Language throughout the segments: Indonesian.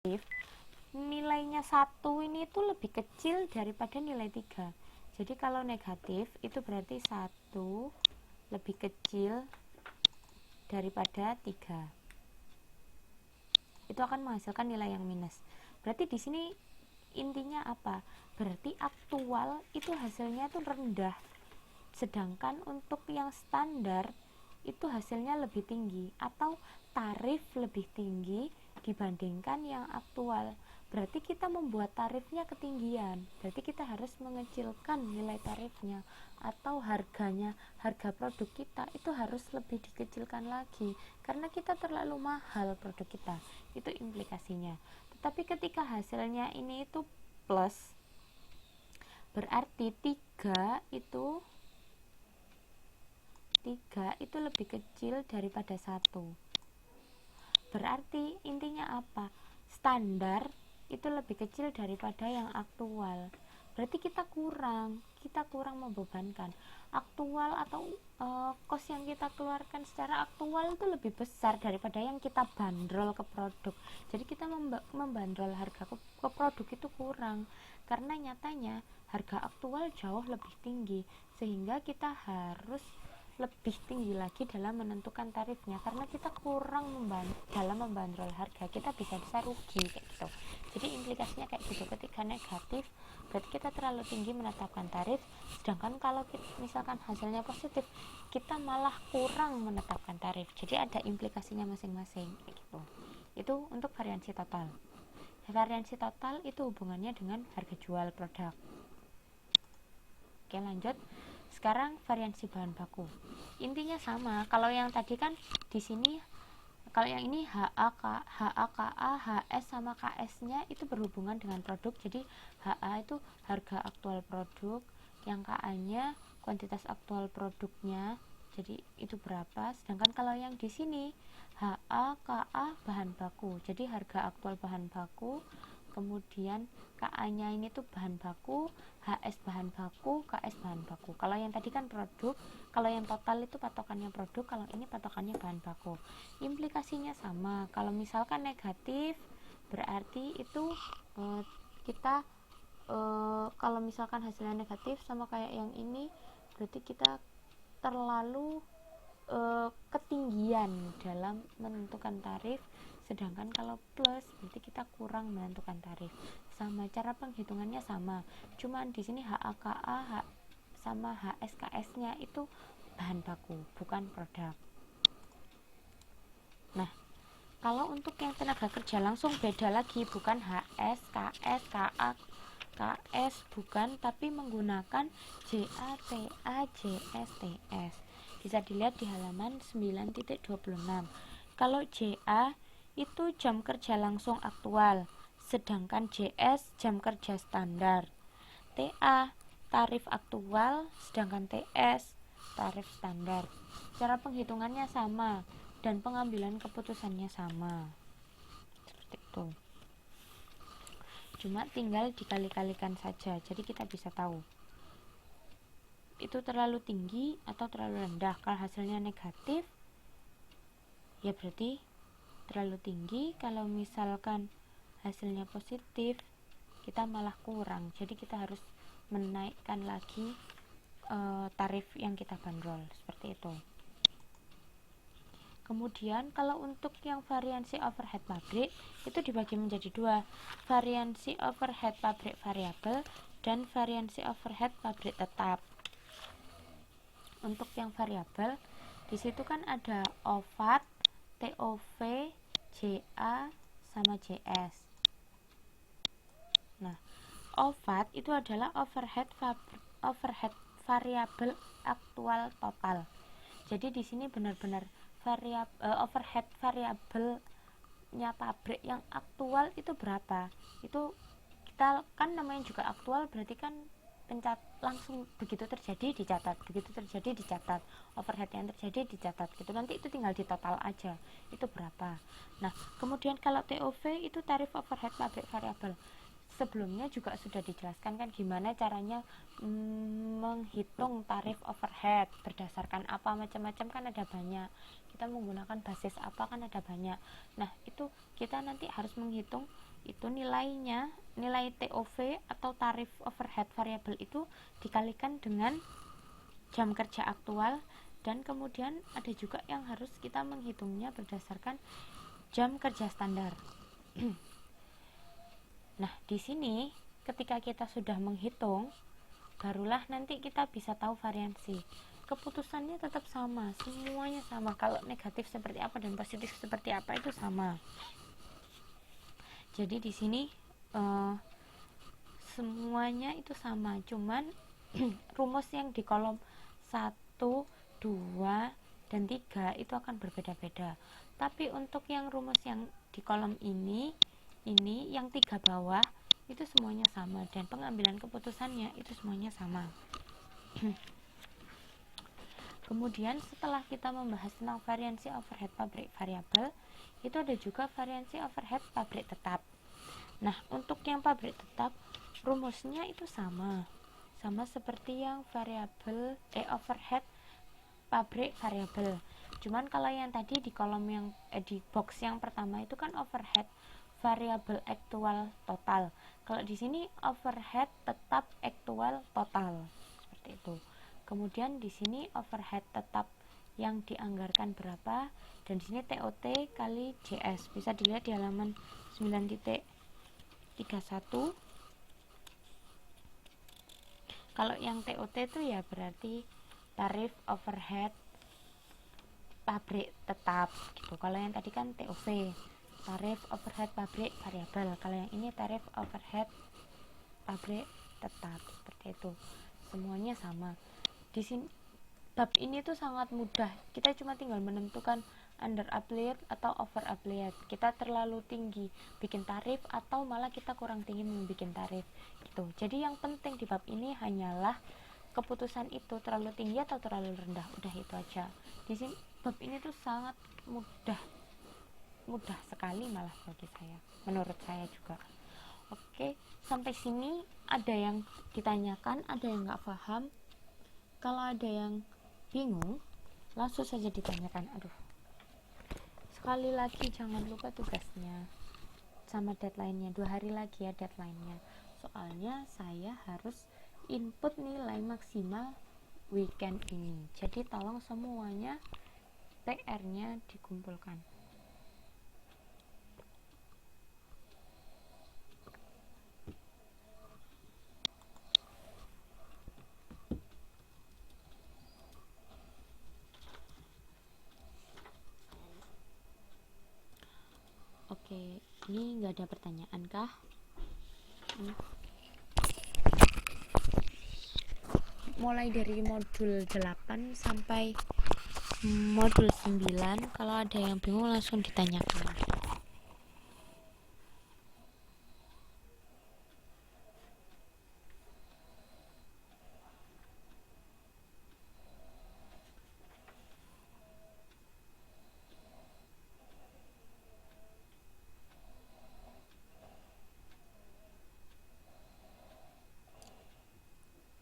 nilainya 1 ini itu lebih kecil daripada nilai 3. Jadi kalau negatif itu berarti 1 lebih kecil daripada 3. Itu akan menghasilkan nilai yang minus. Berarti di sini intinya apa? Berarti aktual itu hasilnya itu rendah. Sedangkan untuk yang standar itu hasilnya lebih tinggi atau tarif lebih tinggi dibandingkan yang aktual. Berarti kita membuat tarifnya ketinggian. Berarti kita harus mengecilkan nilai tarifnya atau harganya, harga produk kita itu harus lebih dikecilkan lagi karena kita terlalu mahal produk kita. Itu implikasinya. Tetapi ketika hasilnya ini itu plus, berarti 3 itu lebih kecil daripada 1. Berarti intinya apa? Standar itu lebih kecil daripada yang aktual. Berarti kita kurang membebankan. Aktual atau kos yang kita keluarkan secara aktual itu lebih besar daripada yang kita bandrol ke produk. Jadi kita membandrol harga ke produk itu kurang karena nyatanya harga aktual jauh lebih tinggi, sehingga kita harus lebih tinggi lagi dalam menentukan tarifnya karena kita kurang dalam membandrol harga, kita bisa rugi kayak gitu. Jadi implikasinya kayak gitu. Ketika negatif berarti kita terlalu tinggi menetapkan tarif, sedangkan kalau misalkan hasilnya positif kita malah kurang menetapkan tarif. Jadi ada implikasinya masing-masing kayak gitu. Itu untuk variansi total. Variansi total itu hubungannya dengan harga jual produk. Oke, lanjut. Sekarang variansi bahan baku. Intinya sama. Kalau yang tadi kan di sini, kalau yang ini HA, KA, HS sama KS-nya itu berhubungan dengan produk. Jadi HA itu harga aktual produk, yang KA-nya kuantitas aktual produknya. Jadi itu berapa? Sedangkan kalau yang di sini HA, KA bahan baku. Jadi harga aktual bahan baku, kemudian KA-nya ini tuh bahan baku, HS bahan baku, KS bahan baku. Kalau yang tadi kan produk, kalau yang total itu patokannya produk, kalau ini patokannya bahan baku. Implikasinya sama. Kalau misalkan negatif, berarti itu kita kalau misalkan hasilnya negatif sama kayak yang ini, berarti kita terlalu ketinggian dalam menentukan tarif. Sedangkan kalau plus berarti kita kurang menentukan tarif. Sama, cara penghitungannya sama, cuman di sini HAKA sama HSKS-nya itu bahan baku, bukan produk. Nah, kalau untuk yang tenaga kerja langsung beda lagi, bukan HS, KS, KA, KS, bukan, tapi menggunakan JA, TA, JS, TS. Bisa dilihat di halaman 9.26. Kalau JA itu jam kerja langsung aktual, sedangkan JS jam kerja standar. TA tarif aktual, sedangkan TS tarif standar. Cara penghitungannya sama dan pengambilan keputusannya sama. Seperti itu. Cuma tinggal dikali-kalikan saja, jadi kita bisa tahu itu terlalu tinggi atau terlalu rendah. Kalau hasilnya negatif, ya berarti terlalu tinggi. Kalau misalkan hasilnya positif, kita malah kurang. Jadi kita harus menaikkan lagi tarif yang kita bandrol, seperti itu. Kemudian kalau untuk yang variansi overhead pabrik itu dibagi menjadi dua, variansi overhead pabrik variabel dan variansi overhead pabrik tetap. Untuk yang variabel, di situ kan ada OVAT, TOV, JA sama JS. Nah, OVAT itu adalah overhead variabel aktual total. Jadi di sini benar-benar overhead variabelnya pabrik yang aktual itu berapa. Itu kita kan namanya juga aktual, berarti kan langsung begitu terjadi dicatat, begitu terjadi dicatat, overhead yang terjadi dicatat gitu. Nanti itu tinggal ditotal aja itu berapa. Nah, kemudian kalau TOV itu tarif overhead pabrik variabel. Sebelumnya juga sudah dijelaskan kan gimana caranya menghitung tarif overhead, berdasarkan apa, macam-macam kan ada banyak. Kita menggunakan basis apa kan ada banyak. Nah, itu kita nanti harus menghitung itu nilai TOV atau tarif overhead variabel itu dikalikan dengan jam kerja aktual, dan kemudian ada juga yang harus kita menghitungnya berdasarkan jam kerja standar. Nah, di sini ketika kita sudah menghitung, barulah nanti kita bisa tahu variansi. Keputusannya tetap sama, semuanya sama. Kalau negatif seperti apa dan positif seperti apa itu sama. Jadi di sini semuanya itu sama, cuman rumus yang di kolom 1, 2, dan 3 itu akan berbeda-beda. Tapi untuk yang rumus yang di kolom ini yang 3 bawah itu semuanya sama, dan pengambilan keputusannya itu semuanya sama. Kemudian setelah kita membahas tentang variansi overhead pabrik variabel, itu ada juga variansi overhead pabrik tetap. Nah, untuk yang pabrik tetap rumusnya itu sama seperti yang variabel overhead pabrik variabel. Cuman kalau yang tadi di kolom yang di box yang pertama itu kan overhead variabel aktual total. Kalau di sini overhead tetap aktual total, seperti itu. Kemudian di sini overhead tetap yang dianggarkan berapa, dan di sini TOT kali JS. Bisa dilihat di halaman 9.31. Kalau yang TOT itu ya berarti tarif overhead pabrik tetap gitu. Kalau yang tadi kan TOV, tarif overhead pabrik variabel. Kalau yang ini tarif overhead pabrik tetap, seperti itu. Semuanya sama. Di sini bab ini tuh sangat mudah. Kita cuma tinggal menentukan under applied atau over applied. Kita terlalu tinggi bikin tarif atau malah kita kurang tinggi membuat tarif gitu. Jadi yang penting di bab ini hanyalah keputusan itu terlalu tinggi atau terlalu rendah. Udah itu aja. Di sini bab ini tuh sangat mudah sekali malah bagi saya, menurut saya juga. Oke, sampai sini ada yang ditanyakan, ada yang nggak paham? Kalau ada yang bingung, langsung saja ditanyakan. Sekali lagi jangan lupa tugasnya sama deadline-nya. 2 hari lagi ya deadline-nya. Soalnya saya harus input nilai maksimal weekend ini. Jadi tolong semuanya PR-nya dikumpulkan. Oke, ini nggak ada pertanyaan kah? Mulai dari modul 8 sampai modul 9, kalau ada yang bingung langsung ditanyakan.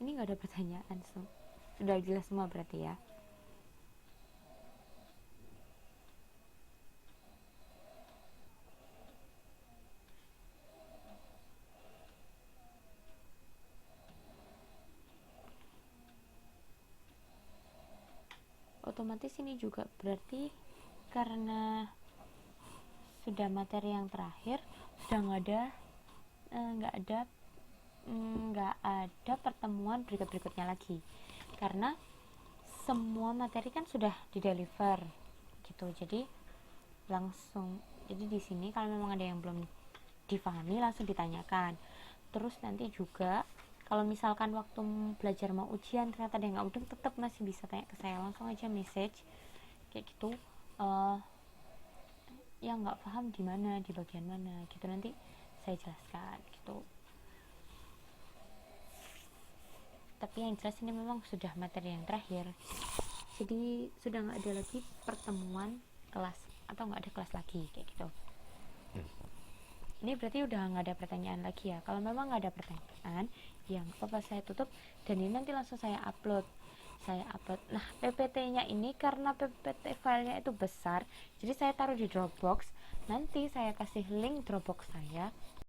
Ini nggak ada pertanyaan, sudah jelas semua berarti ya. Otomatis ini juga berarti karena sudah materi yang terakhir, sudah nggak ada pertemuan berikutnya lagi, karena semua materi kan sudah dideliver gitu. Jadi di sini kalau memang ada yang belum difahami langsung ditanyakan. Terus nanti juga kalau misalkan waktu belajar mau ujian ternyata ada yang nggak mudeng, tetap masih bisa tanya ke saya, langsung aja message kayak gitu. Yang nggak paham di mana, di bagian mana gitu, nanti saya jelaskan gitu. Tapi yang jelas ini memang sudah materi yang terakhir, jadi sudah nggak ada lagi pertemuan kelas atau nggak ada kelas lagi kayak gitu. Ini berarti udah nggak ada pertanyaan lagi ya. Kalau memang nggak ada pertanyaan, ya nggak apa-apa, saya tutup dan ini nanti langsung saya upload. saya upload. Nah, PPT-nya ini karena PPT filenya itu besar, jadi saya taruh di Dropbox. Nanti saya kasih link Dropbox saya,